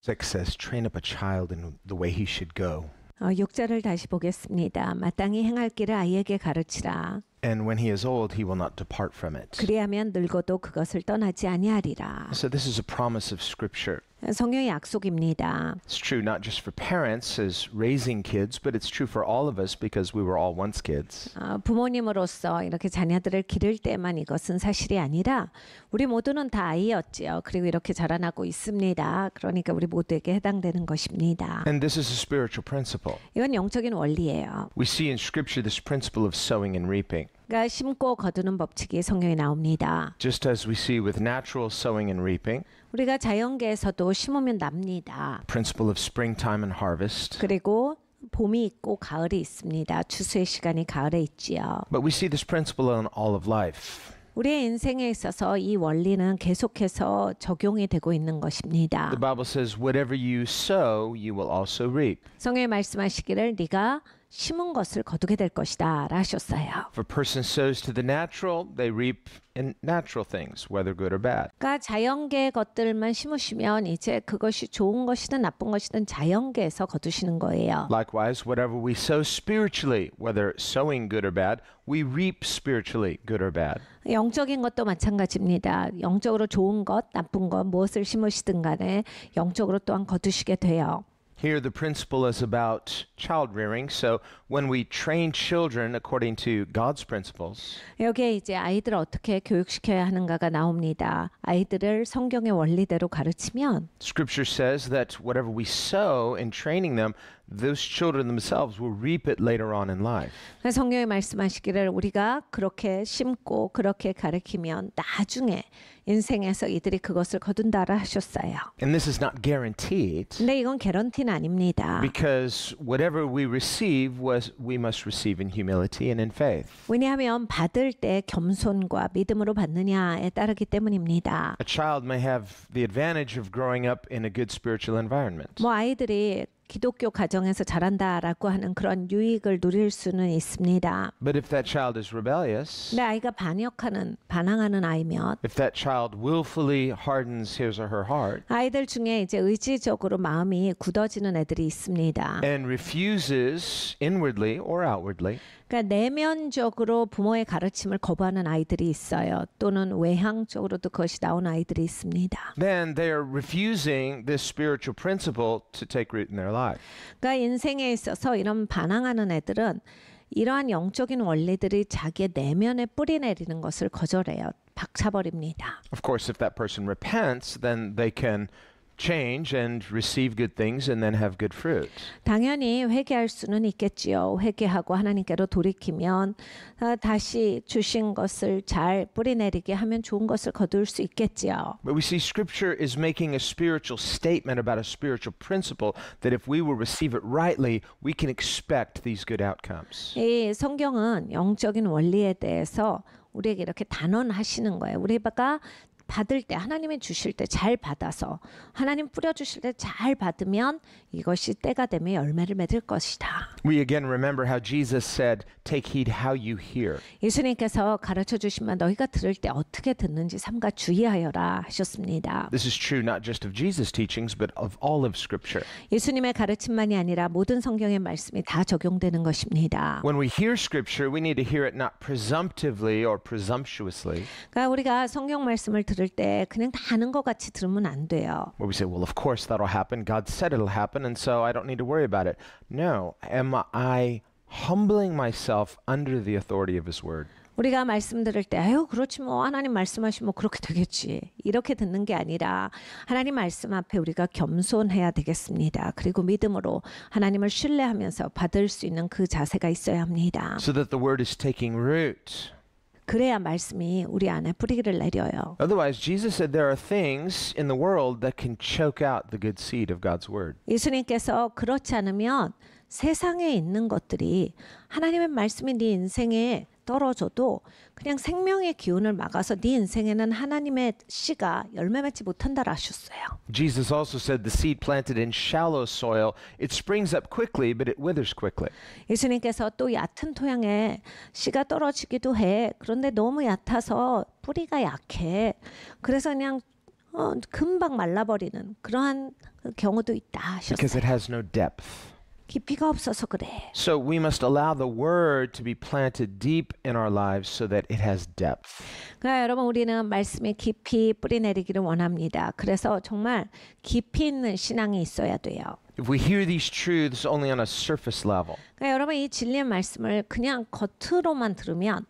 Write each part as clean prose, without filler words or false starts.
6 says, train up a child in the way he should go. 6절을 다시 보겠습니다. 마땅히 행할 길을 아이에게 가르치라. And when he is old, he will not depart from it. 그리하면 늙어도 그것을 떠나지 아니하리라. So this is a promise of Scripture. 성경의 약속입니다. It's true not just for parents as raising kids, but it's true for all of us because we were all once kids. 부모님으로서 이렇게 자녀들을 기를 때만 이것은 사실이 아니라 우리 모두는 다 아이였지요. 그리고 이렇게 자라나고 있습니다. 그러니까 우리 모두에게 해당되는 것입니다. And this is a spiritual principle. 이건 영적인 원리예요. We see in Scripture this principle of sowing and reaping. 그러니까 심고 거두는 법칙이 성경에 나옵니다. Just as we see with natural sowing and reaping, 우리가 자연계에서도 심으면 납니다. principle of springtime and harvest. 그리고 봄이 있고 가을이 있습니다. 추수의 시간이 가을에 있지요. But we see this principle in all of life. 우리의 인생에 있어서 이 원리는 계속해서 적용이 되고 있는 것입니다. The Bible says, whatever you sow, you will also reap. 성경에 말씀하시기를 네가 심은 것을 거두게 될 것이다 라 하셨어요. If a person sows to the natural, they reap in natural things, whether good or bad. 그러니까 자연계의 것들만 심으시면 이제 그것이 좋은 것이든 나쁜 것이든 자연계에서 거두시는 거예요. Likewise, whatever we sow spiritually, whether sowing good or bad, we reap spiritually, good or bad. 영적인 것도 마찬가지입니다. 영적으로 좋은 것, 나쁜 것, 무엇을 심으시든 간에 영적으로 또한 거두시게 돼요. Here the principle is about child rearing. So when we train children according to God's principles, 여기에 이제 아이들을 어떻게 교육시켜야 하는가가 나옵니다. 아이들을 성경의 원리대로 가르치면 Scripture says that whatever we sow in training them, those children themselves will reap it later on in life. 성경에 말씀하시기를 우리가 그렇게 심고 그렇게 가르치면 나중에 인생에서 이들이 그것을 거둔다라 하셨어요. And this is not guaranteed 근데 이건 개런티는 아닙니다. because whatever we receive we must receive in humility and in faith. 왜냐하면 받을 때 겸손과 믿음으로 받느냐에 따르기 때문입니다. A child may have the advantage of growing up in a good spiritual environment. 아이들이 기독교 가정에서 자란다라고 하는 그런 유익을 누릴 수는 있습니다. But if that child is rebellious, 근데 아이가 반항하는 아이면 if that child willfully hardens his or her heart 아이들 중에 이제 의지적으로 마음이 굳어지는 애들이 있습니다. and refuses inwardly or outwardly, 그러니까 내면적으로 부모의 가르침을 거부하는 아이들이 있어요. 또는 외향적으로도 그것이 나오는 아이들이 있습니다. then they are refusing this spiritual principle to take root in their life. 그러니까 인생에 있어서 이런 반항하는 애들은 이러한 영적인 원리들이 자기의 내면에 뿌리 내리는 것을 거절해요. 박차버립니다. Of course, if that person repents, then they can change and receive good things and then have good fruit. 당연히 회개할 수는 있겠지요. 회개하고 하나님께로 돌이키면 다시 주신 것을 잘 뿌리내리게 하면 좋은 것을 거둘 수 있겠지요. But we see Scripture is making a spiritual statement about a spiritual principle that if we will receive it rightly, we can expect these good outcomes. 이 성경은 영적인 원리에 대해서 우리에게 이렇게 단언하시는 거예요. 우리가 받을 때 하나님이 주실 때 잘 받아서 하나님 뿌려주실 때 잘 받으면 이것이 때가 되면 열매를 맺을 것이다. We again remember how Jesus said, take heed how you hear. 예수님께서 가르쳐 주시면 너희가 들을 때 어떻게 듣는지 삼가 주의하여라 하셨습니다. This is true not just of Jesus' teachings, but of all of Scripture. 예수님의 가르침만이 아니라 모든 성경의 말씀이 다 적용되는 것입니다. When we hear Scripture, we need to hear it not presumptively or presumptuously. 그러니까 우리가 성경 말씀을 들을 때 그냥 다 아는 것 같이 들으면 안 돼요. Where we say, well, of course that'll happen. God said it'll happen, and so I don't need to worry about it. No, am I humbling myself under the authority of His Word? 우리가 말씀 들을 때 아유 그렇지 뭐 하나님 말씀하시면 그렇게 되겠지 이렇게 듣는 게 아니라 하나님 말씀 앞에 우리가 겸손해야 되겠습니다. 그리고 믿음으로 하나님을 신뢰하면서 받을 수 있는 그 자세가 있어야 합니다. So that the Word is taking root. 그래야 말씀이 우리 안에 뿌리를 내려요. Otherwise, Jesus said there are things in the world that can choke out the good seed of God's Word. 예수님께서 그렇지 않으면 세상에 있는 것들이 하나님의 말씀이 네 인생에 떨어져도 그냥 생명의 기운을 막아서 네 인생에는 하나님의 씨가 열매 맺지 못한다라 하셨어요. Jesus also said the seed planted in shallow soil, it springs up quickly, but it withers quickly. 예수님께서 또 얕은 토양에 씨가 떨어지기도 해. 그런데 너무 얕아서 뿌리가 약해. 그래서 그냥 금방 말라버리는 그러한 경우도 있다 because 하셨어요. it has no depth. 깊이가 없어서 그래. So we must allow the word to be planted deep in our lives so that it has depth. 그러니까 여러분 우리는 말씀에 깊이 뿌리 내리기를 원합니다. 그래서 정말 깊이 있는 신앙이 있어야 돼요. If we hear these truths only on a surface level, 그러니까 여러분 이 진리의 말씀을 그냥 겉으로만 들으면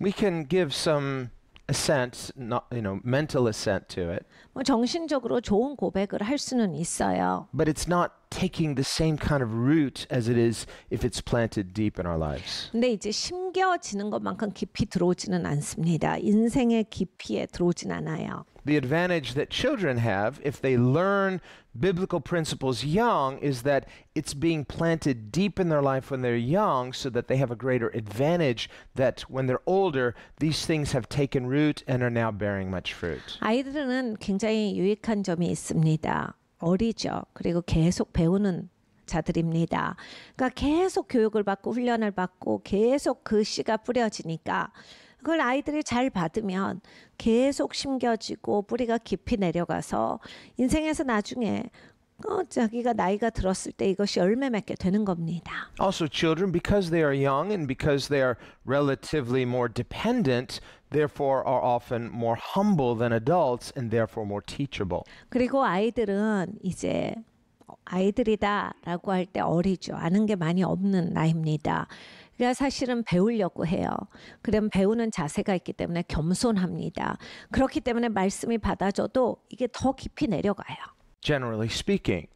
we can give some assent, not, mental assent to it, 뭐 정신적으로 좋은 고백을 할 수는 있어요. but it's not taking the same kind of root as it is if it's planted deep in our lives. 근데 이제 심겨지는 것만큼 깊이 들어오지는 않습니다. 인생의 깊이에 들어오진 않아요. The advantage that children have if they learn biblical principles young is that it's being planted deep in their life when they're young so that they have a greater advantage that when they're older, these things have taken root and are now bearing much fruit. 아이들은 굉장히 유익한 점이 있습니다. 어리죠. 그리고 계속 배우는 자들입니다. 그러니까 계속 교육을 받고 훈련을 받고 계속 그 씨가 뿌려지니까 그걸 아이들이 잘 받으면 계속 심겨지고 뿌리가 깊이 내려가서 인생에서 나중에 자기가 나이가 들었을 때 이것이 열매 맺게 되는 겁니다. Also, children, because they are young and because they are relatively more dependent, therefore are often more humble than adults and therefore more teachable. 그리고 아이들은 이제 아이들이다라고 할 때 어리죠. 아는 게 많이 없는 나이입니다. 그러니까 사실은 배우려고 해요. 그럼 배우는 자세가 있기 때문에 겸손합니다. 그렇기 때문에 말씀이 받아줘도 이게 더 깊이 내려가요. Generally speaking.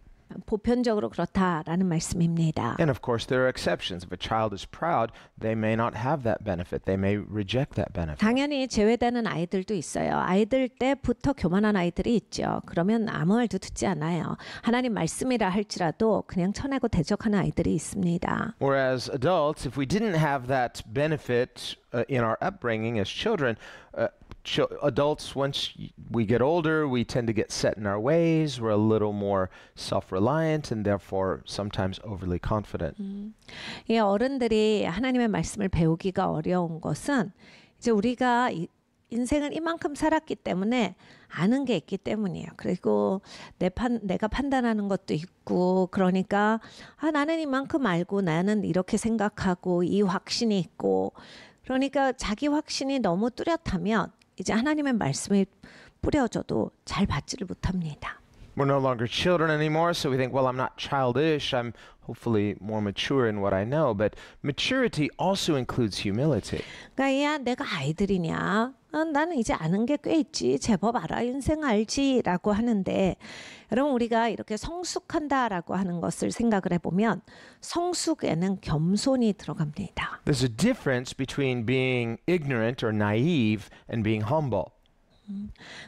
보편적으로 그렇다라는 말씀입니다. And of course, there are exceptions. If a child is proud, they may not have that benefit. They may reject that benefit. 당연히 제외되는 아이들도 있어요. 아이들 때부터 교만한 아이들이 있죠. 그러면 아무 말도 듣지 않아요. 하나님 말씀이라 할지라도 그냥 쳐내고 대적하는 아이들이 있습니다. Whereas adults, if we didn't have that benefit in our upbringing as children, adults, once we get older, we tend to get set in our ways. We're a little more self-reliant and therefore sometimes overly confident. 이 어른들이 하나님의 말씀을 배우기가 어려운 것은 이제 우리가 인생을 이만큼 살았기 때문에 아는 게 있기 때문이에요. 그리고 내가 판단하는 것도 있고 그러니까 나는 이만큼 알고 나는 이렇게 생각하고 이 확신이 있고 그러니까 자기 확신이 너무 뚜렷하면 이제 하나님의 말씀을 뿌려줘도 잘 받지를 못합니다. We're no longer children anymore, so we think, well, I'm not childish. I'm hopefully more mature in what I know. But maturity also includes humility. 그러니까 야 내가 아이들이냐? 나는 이제 아는 게 꽤 있지. 제법 알아. 인생 알지라고 하는데 여러분 우리가 이렇게 성숙한다라고 하는 것을 생각을 해보면 성숙에는 겸손이 들어갑니다. There's a difference between being ignorant or naive and being humble.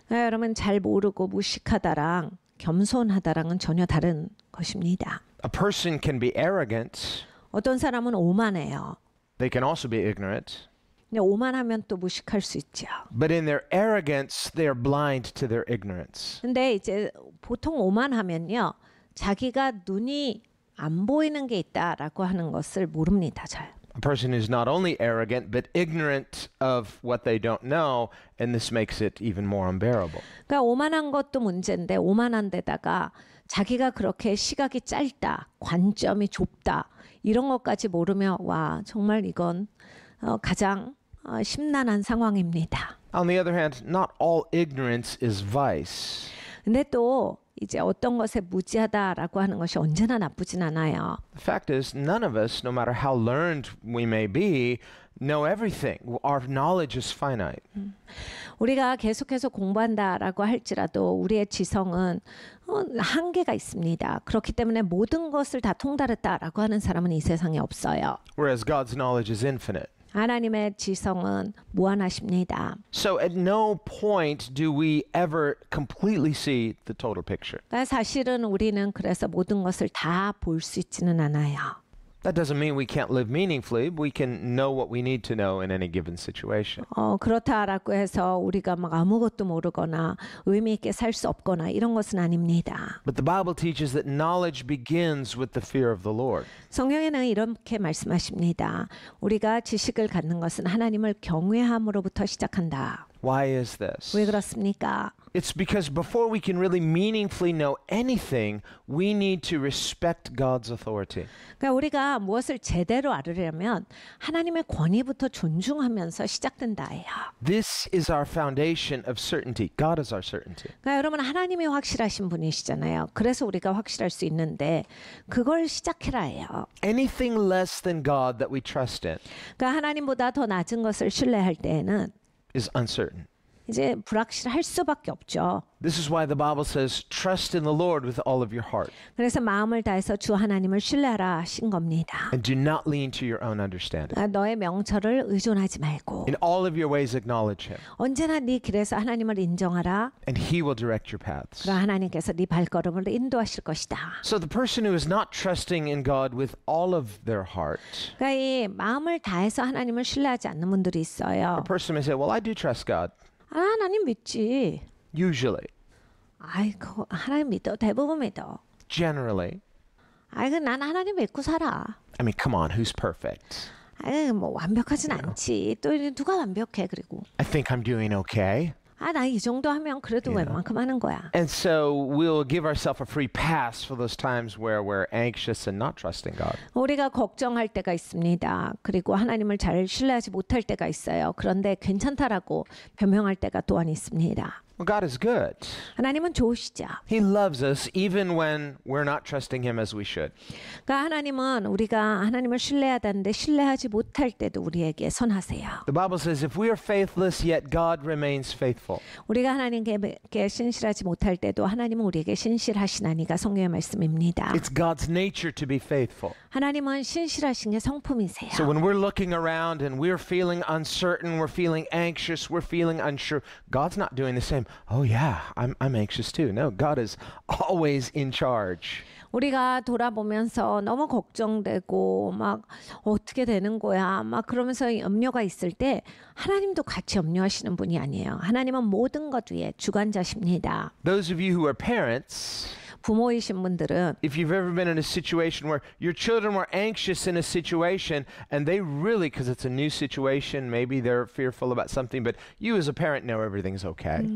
그러니까 여러분 잘 모르고 무식하다랑 겸손하다랑은 전혀 다른 것입니다. A person can be arrogant. 어떤 사람은 오만해요. They can also be ignorant. 근데 오만하면 또 무식할 수 있죠. But in their arrogance, they are blind to their ignorance. 근데 이제 보통 오만하면요. 자기가 눈이 안 보이는 게 있다라고 하는 것을 모릅니다. 잘. A person is not only arrogant, but ignorant of what they don't know, and this makes it even more unbearable. 그러니까 오만한 것도 문제인데 오만한 데다가 자기가 그렇게 시각이 짧다, 관점이 좁다 이런 것까지 모르면 와 정말 이건 가장 심란한 상황입니다. On the other hand, not all ignorance is vice. 근데 또 이제 어떤 것에 무지하다라고 하는 것이 언제나 나쁘진 않아요. The fact is, none of us, no matter how learned we may be, know everything. Our knowledge is finite. 우리가 계속해서 공부한다라고 할지라도 우리의 지성은 한계가 있습니다. 그렇기 때문에 모든 것을 다 통달했다라고 하는 사람은 이 세상에 없어요. Whereas God's knowledge is infinite. 하나님의 지성은 무한하십니다. So at no point do we ever completely see the total picture. 그러니까 사실은 우리는 그래서 모든 것을 다 볼 수 있지는 않아요. That doesn't mean we can't live meaningfully. We can know what we need to know in any given situation. 그렇다라고 해서 우리가 막 아무것도 모르거나 의미 있게 살 수 없거나 이런 것은 아닙니다. But the Bible teaches that knowledge begins with the fear of the Lord. 성경에는 이렇게 말씀하십니다. 우리가 지식을 갖는 것은 하나님을 경외함으로부터 시작한다. Why is this? 왜 그렇습니까? It's because before we can really meaningfully know anything, we need to respect God's authority. 그러니까 우리가 무엇을 제대로 알으려면 하나님의 권위부터 존중하면서 시작된다예요. This is our foundation of certainty. God is our certainty. 그러니까 여러분 하나님이 확실하신 분이시잖아요. 그래서 우리가 확실할 수 있는데 그걸 시작해라예요. Anything less than God that we trust in 그러니까 하나님보다 더 낮은 것을 신뢰할 때에는 is uncertain. 이제 불확실할 수밖에 없죠. This is why the Bible says, trust in the Lord with all of your heart 그래서 마음을 다해서 주 하나님을 신뢰하라 하신 겁니다. and do not lean to your own understanding. 너의 명철을 의존하지 말고 In all of your ways acknowledge Him 언제나 네 길에서 하나님을 인정하라. and He will direct your paths. 그럼 하나님께서 네 발걸음을 인도하실 것이다. So the person who is not trusting in God with all of their heart, 그러니까 이 마음을 다해서 하나님을 신뢰하지 않는 분들이 있어요. a person may say, well, I do trust God. 하나님 믿지. Usually, 아이고 하나님 믿어. 대부분 믿어. generally. 아이고 난 하나님 믿고 살아. I mean, come on, who's perfect? 아이 뭐 완벽하진 않지. 또 누가 완벽해 그리고. I think I'm doing okay. 나 이 정도 하면 그래도 웬만큼 하는 거야. And so we'll give ourselves a free pass for those times where we're anxious and not trusting God. 우리가 걱정할 때가 있습니다. 그리고 하나님을 잘 신뢰하지 못할 때가 있어요. 그런데 괜찮다라고 변명할 때가 또한 있습니다. Well, God is good. 하나님은 좋으시죠. He loves us even when we're not trusting Him as we should. 그러니까 하나님은 우리가 하나님을 신뢰하다는데 신뢰하지 못할 때도 우리에게 선하세요. The Bible says if we are faithless, yet God remains faithful. 우리가 하나님께 신실하지 못할 때도 하나님은 우리에게 신실하시나니가 성경의 말씀입니다. It's God's nature to be faithful. 하나님은 신실하신 게 성품이세요. So when we're looking around and we're feeling uncertain, we're feeling anxious, we're feeling unsure, God's not doing the same. Oh yeah, I'm anxious too. No, God is always in charge. 우리가 돌아보면서 너무 걱정되고 막 어떻게 되는 거야 막 그러면서 염려가 있을 때 하나님도 같이 염려하시는 분이 아니에요. 하나님은 모든 것 위에 주관자십니다. Those of you who are parents, 부모이신 분들은 if you've ever been in a situation where your children were anxious in a situation and they really, because it's a new situation, maybe they're fearful about something, but you as a parent know everything's okay.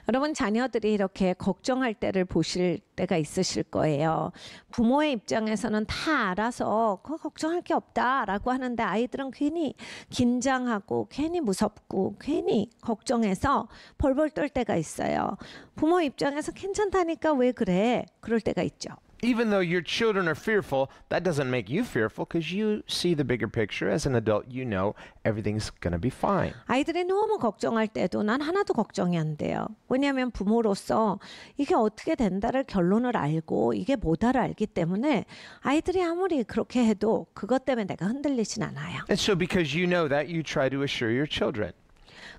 여러분 자녀들이 이렇게 걱정할 때를 보실 때가 있으실 거예요. 부모의 입장에서는 다 알아서 그거 걱정할 게 없다라고 하는데 아이들은 괜히 긴장하고 괜히 무섭고 괜히 걱정해서 벌벌 떨 때가 있어요. 부모 입장에서 괜찮다니까 왜 그래? 그럴 때가 있죠. Even though your children are fearful, that doesn't make you fearful because you see the bigger picture. As an adult, you know everything's going to be fine. 아이들이 너무 걱정할 때도 난 하나도 걱정이 안 돼요. 왜냐하면 부모로서 이게 어떻게 된다를 결론을 알고 이게 뭐다를 알기 때문에 아이들이 아무리 그렇게 해도 그것 때문에 내가 흔들리진 않아요. And so because you know that, you try to assure your children.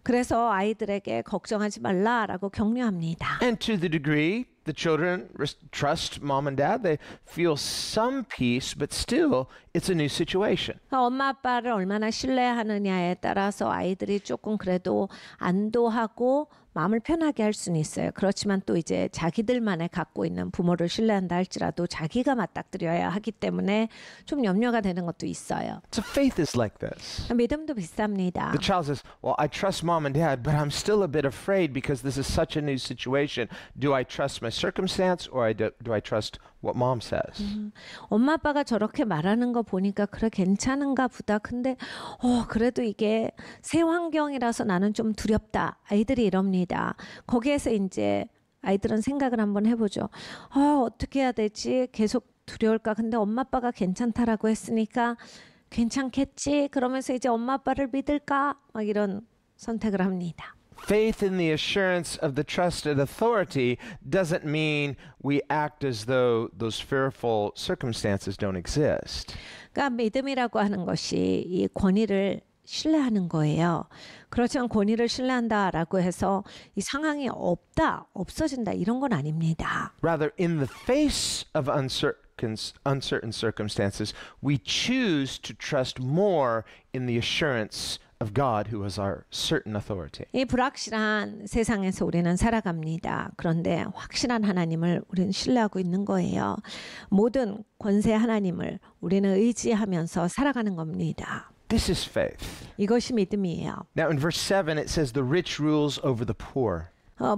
그래서 아이들에게 걱정하지 말라라고 격려합니다. And to the degree the children trust mom and dad, they feel some peace, but still it's a new situation. 엄마 아빠를 얼마나 신뢰하느냐에 따라서 아이들이 조금 그래도 안도하고 마음을 편하게 할 수는 있어요. 그렇지만 또 이제 자기들만의 갖고 있는 부모를 신뢰한다 할지라도 자기가 맞닥뜨려야 하기 때문에 좀 염려가 되는 것도 있어요. So faith is like this. 믿음도 비슷합니다. The child says, well, I trust mom and dad, but I'm still a bit afraid because this is such a new situation. Do I trust my circumstance or do I trust what mom says? 엄마 아빠가 저렇게 말하는 거 보니까 그래 괜찮은가 보다. 근데 그래도 이게 새 환경이라서 나는 좀 두렵다. 아이들이 이럽니다. 거기에서 이제 아이들은 생각을 한번 해보죠. 어떻게 해야 되지? 계속 두려울까? 근데 엄마 아빠가 괜찮다라고 했으니까 괜찮겠지? 그러면서 이제 엄마 아빠를 믿을까? 막 이런 선택을 합니다. Faith in the assurance of the trusted authority doesn't mean we act as though those fearful circumstances don't exist. 그러니까 믿음이라고 하는 것이 이 권위를 신뢰하는 거예요. 그렇지만 권위를 신뢰한다라고 해서 이 상황이 없어진다 이런 건 아닙니다. Rather, in the face of uncertain circumstances, we choose to trust more in the assurance of God who is our certain authority. 이 불확실한 세상에서 우리는 살아갑니다. 그런데 확실한 하나님을 우리는 신뢰하고 있는 거예요. 모든 권세 하나님을 우리는 의지하면서 살아가는 겁니다. This is faith. 이것이 믿음이에요. Now in verse 7 it says the rich rules over the poor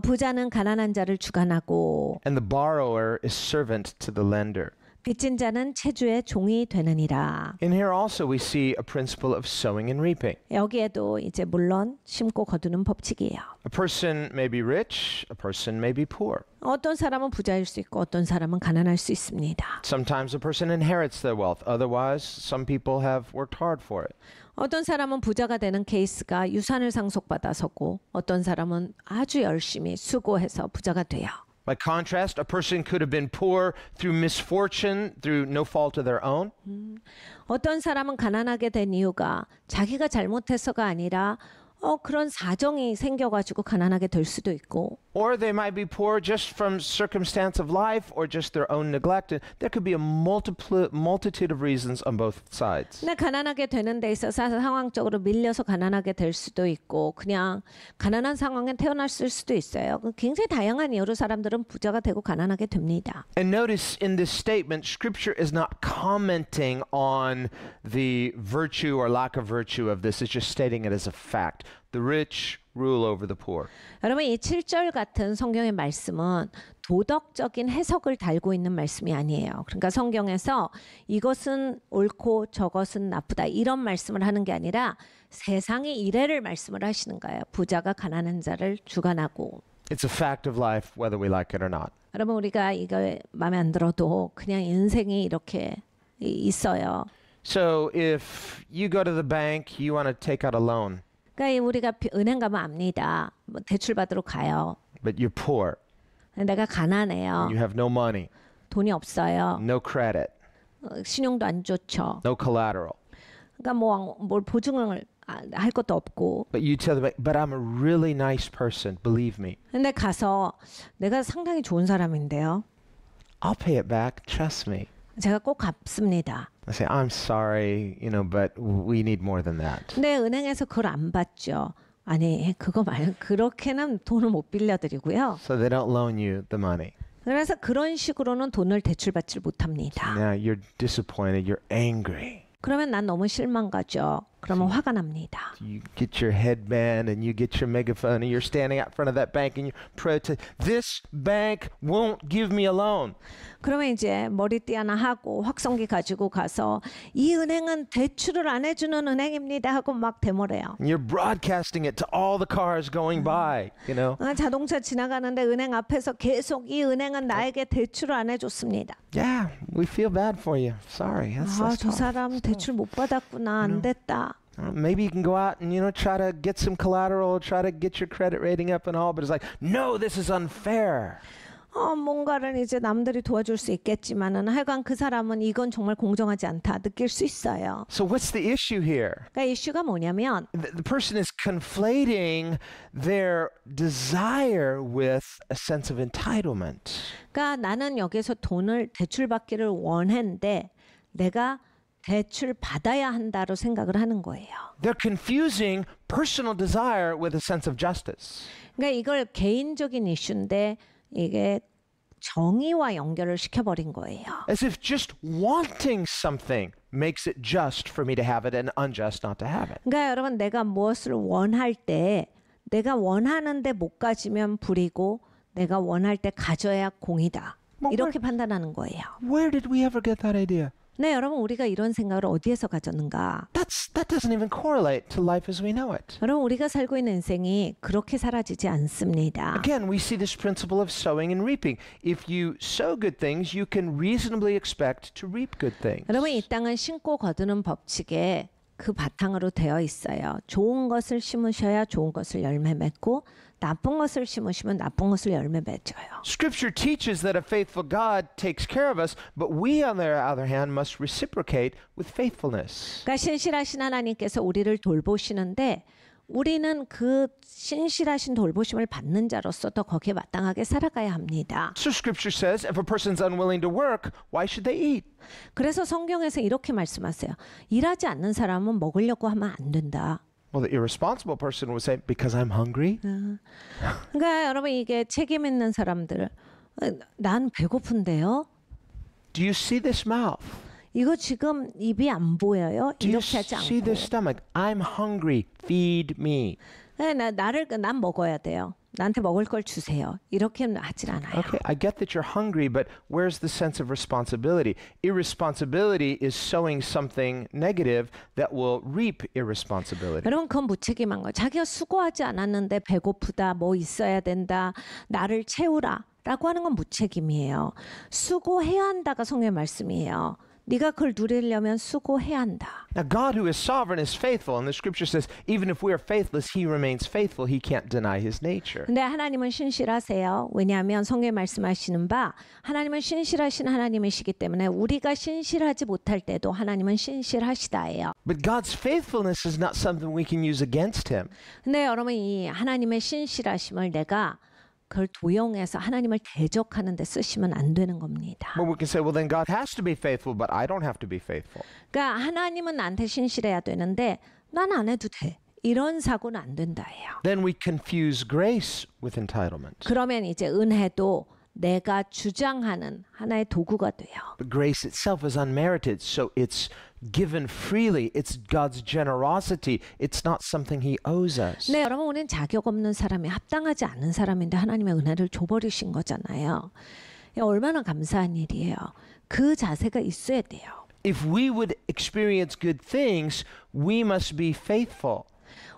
부자는 가난한 자를 주관하고 and the borrower is servant to the lender. 빚진 자는 채주의 종이 되느니라. In here also we see a principle of sowing and reaping. 여기에도 이제 물론 심고 거두는 법칙이에요. A person may be rich, a person may be poor. 어떤 사람은 부자일 수 있고 어떤 사람은 가난할 수 있습니다. Sometimes a person inherits their wealth. Otherwise, some people have worked hard for it. 어떤 사람은 부자가 되는 케이스가 유산을 상속받아서고 어떤 사람은 아주 열심히 수고해서 부자가 돼요. By contrast, a person could have been poor through misfortune, through no fault of their own. 어떤 사람은 가난하게 된 이유가 자기가 잘못해서가 아니라 그런 사정이 생겨가지고 가난하게 될 수도 있고 Or they might be poor just from circumstance of life or just their own neglect. There could be a multitude of reasons on both sides. 근데 가난하게 되는 데 있어서 상황적으로 밀려서 가난하게 될 수도 있고 그냥 가난한 상황에 태어났을 수도 있어요. 굉장히 다양한 이유로 사람들은 부자가 되고 가난하게 됩니다. And notice in this statement, Scripture is not commenting on the virtue or lack of virtue of this. It's just stating it as a fact. The rich rule over the poor. 여러분 이 7절 같은 성경의 말씀은 도덕적인 해석을 달고 있는 말씀이 아니에요. 그러니까 성경에서 이것은 옳고 저것은 나쁘다 이런 말씀을 하는 게 아니라 세상의 이래를 말씀을 하시는 거예요. 부자가 가난한 자를 주관하고. It's a fact of life whether we like it or not. 여러분 우리가 이거 마음에 안 들어도 그냥 인생이 이렇게 있어요. So if you go to the bank, you want to take out a loan, 그러니까 우리가 은행 가면 압니다. 뭐 대출 받으러 가요. but you're poor, 내가 가난해요. you have no money, 돈이 없어요. no credit, 신용도 안 좋죠. no collateral. 그러니까 뭘 보증을 할 것도 없고. But you tell the bank, but I'm a really nice person, believe me. 근데 가서 내가 상당히 좋은 사람인데요. I'll pay it back, trust me. 제가 꼭 갚습니다. I say, I'm sorry, but we need more than that. 근데 은행에서 그걸 안 받죠. 아니 그거 말고 그렇게는 돈을 못 빌려드리고요. So they don't loan you the money. 그래서 그런 식으로는 돈을 대출받지 못합니다. Now you're disappointed, you're angry. 그러면 난 너무 실망가죠. 그러면 화가 납니다. You get your headband and you get your megaphone and you're standing out front of that bank and you protest. This bank won't give me a loan. 그러면 이제 머리띠 하나 하고 확성기 가지고 가서 이 은행은 대출을 안 해주는 은행입니다 하고 막 데모래요. And you're broadcasting it to all the cars going by, 자동차 지나가는데 은행 앞에서 계속 이 은행은 나에게 대출을 안 해줬습니다. Yeah, we feel bad for you. Sorry. That's 저 사람 대출 못 받았구나. 안 됐다. Maybe you can go out and try to get some collateral, try to get your credit rating up and all, but it's like, no, this is unfair. 뭔가를 이제 남들이 도와줄 수 있겠지만은 하여간 그 사람은 이건 정말 공정하지 않다 느낄 수 있어요. So what's the issue here? 그러니까 이슈가 뭐냐면 The person is conflating their desire with a sense of entitlement. 그러니까 나는 여기서 돈을 대출받기를 원했는데 내가 대출 받아야 한다로 생각을 하는 거예요. They're confusing personal desire with a sense of justice. 그러니까 이걸 개인적인 이슈인데 이게 정의와 연결을 시켜버린 거예요. As if just wanting something makes it just for me to have it and unjust not to have it. 그러니까 여러분 내가 무엇을 원할 때 내가 원하는데 못 가지면 불이고 내가 원할 때 가져야 공이다. 이렇게 판단하는 거예요. Where did we ever get that idea? 네, 여러분 우리가 이런 생각을 어디에서 가졌는가? That doesn't even correlate to life as we know it. 여러분 우리가 살고 있는 인생이 그렇게 사라지지 않습니다. Again, we see this principle of sowing and reaping. If you sow good things, you can reasonably expect to reap good things. 여러분 이 땅은 심고 거두는 법칙에 그 바탕으로 되어 있어요. 좋은 것을 심으셔야 좋은 것을 열매 맺고 나쁜 것을 심으시면 나쁜 것을 열매 맺어요. Scripture teaches that a faithful God takes care of us, but we on the other hand must reciprocate with faithfulness. 그러니까 신실하신 하나님께서 우리를 돌보시는데 우리는 그 신실하신 돌보심을 받는 자로서 더 거기에 마땅하게 살아가야 합니다. So Scripture says if a person's unwilling to work, why should they eat? 그래서 성경에서 이렇게 말씀하세요. 일하지 않는 사람은 먹으려고 하면 안 된다. Well, the irresponsible person would say, because I'm hungry? 그러니까 여러분 이게 책임 있는 사람들 난 배고픈데요. Do you see this mouth? 이거 지금 입이 안 보여요? Do you 이렇게 하지 see their 않고. stomach? I'm hungry. Feed me. 네, 난 먹어야 돼요. 나한테 먹을 걸 주세요. 이렇게는 하질 않아요. Okay, I get that you're hungry, but where's the sense of responsibility? Irresponsibility is sowing something negative that will reap irresponsibility. 여러분 그건 무책임한 거예요. 자기가 수고하지 않았는데 배고프다, 뭐 있어야 된다, 나를 채우라 라고 하는 건 무책임이에요. 수고해야 한다가 성경의 말씀이에요. 네가 그걸 누리려면 수고해야 한다. Now, God, who is sovereign, is faithful, and the scripture says, even if we are faithless, He remains faithful. He can't deny His nature. 근데 하나님은 신실하세요. 왜냐하면 성경에 말씀하시는 바 하나님은 신실하신 하나님이시기 때문에 우리가 신실하지 못할 때도 하나님은 신실하시다예요. But God's faithfulness is not something we can use against Him. 근데 여러분 이 하나님의 신실하심을 내가 그걸 도용해서 하나님을 대적하는 데 쓰시면 안 되는 겁니다. But we can say, well, then God has to be faithful, but I don't have to be faithful. 그러니까 하나님은 나한테 신실해야 되는데 난 안 해도 돼. 이런 사고는 안 된다예요. Then we confuse grace with entitlement. 그러면 이제 은혜도 내가 주장하는 하나의 도구가 돼요. But grace itself is unmerited, so it's given freely. It's God's generosity. It's not something He owes us. 네, 여러분 우리는 자격 없는 사람이 합당하지 않은 사람인데 하나님의 은혜를 줘버리신 거잖아요. 얼마나 감사한 일이에요. 그 자세가 있어야 돼요. If we would experience good things, we must be faithful.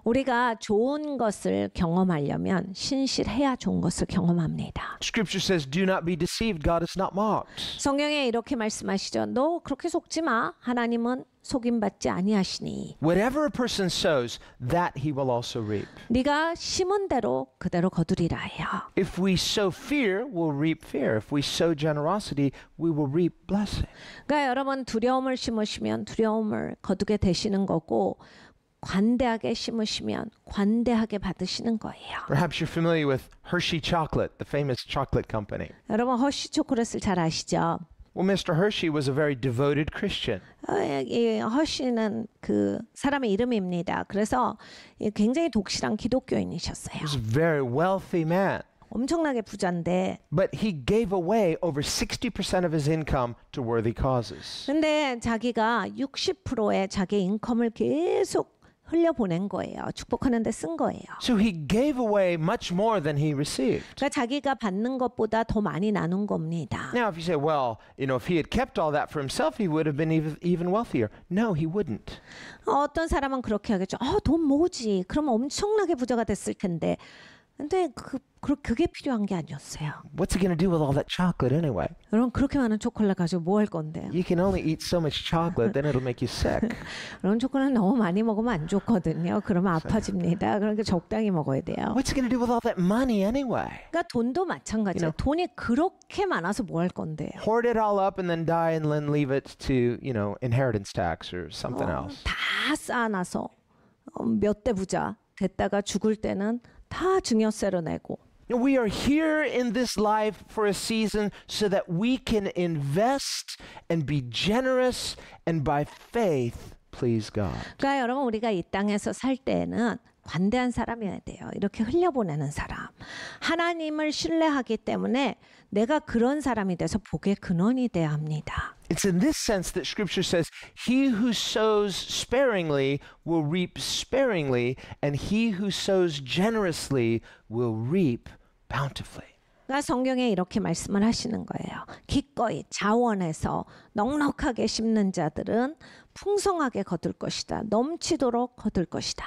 우리가 좋은 것을 경험하려면 신실해야 좋은 것을 경험합니다. Scripture says, do not be deceived. God is not mocked. 성경에 이렇게 말씀하시죠. 너 그렇게 속지 마. 하나님은 속임받지 아니하시니. Whatever a person sows, that he will also reap. 네가 심은 대로 그대로 거두리라 해요. If we sow fear, we'll reap fear. If we sow generosity, we will reap blessing. 그러니까 여러분 두려움을 심으시면 두려움을 거두게 되시는 거고 관대하게 심으시면 관대하게 받으시는 거예요. Perhaps you're familiar with Hershey Chocolate, the famous chocolate company. 여러분 허쉬 초콜릿을 잘 아시죠? Well, Mr. Hershey was a very devoted Christian. 이 허쉬는 그 사람의 이름입니다. 그래서 굉장히 독실한 기독교인이셨어요. He was a very wealthy man. 엄청나게 부자인데 But he gave away over 60% of his income to worthy causes. 근데 자기가 60%의 자기 인컴을 계속 흘려보낸 거예요. 축복하는 데 쓴 거예요. So he gave away much more than he received. 그러니까 자기가 받는 것보다 더 많이 나눈 겁니다. Now, if you say, well, if he had kept all that for himself, he would have been even wealthier. No, he wouldn't. 어떤 사람은 그렇게 하겠죠. 돈 모으지. 그러면 엄청나게 부자가 됐을 텐데. 근데 그게 필요한 게 아니었어요. What's he going to do with all that chocolate anyway? 여러분 그렇게 많은 초콜릿 가지고 뭐 할 건데요? You can only eat so much chocolate, then it'll make you sick. 그런 초콜릿 너무 많이 먹으면 안 좋거든요. 그러면 아파집니다. 그러니까 적당히 먹어야 돼요. What's he going to do with all that money anyway? 그러니까 돈도 마찬가지예요. 돈이 그렇게 많아서 뭐 할 건데요? Hoard it all up and then die and then leave it to, inheritance tax or something else. 다 쌓아놔서 몇 대 부자 됐다가 죽을 때는 다 증여세로 내고. We are here in this life for a season so that we can invest and be generous and by faith please God. 그러니까 여러분 우리가 이 땅에서 살 때에는 관대한 사람이어야 돼요. 이렇게 흘려보내는 사람. 하나님을 신뢰하기 때문에 내가 그런 사람이 돼서 복의 근원이 돼야 합니다. It's in this sense that Scripture says, he who sows sparingly will reap sparingly, and he who sows generously will reap bountifully. 그러니까 성경에 이렇게 말씀을 하시는 거예요. 기꺼이 자원해서 넉넉하게 심는 자들은 풍성하게 거둘 것이다. 넘치도록 거둘 것이다.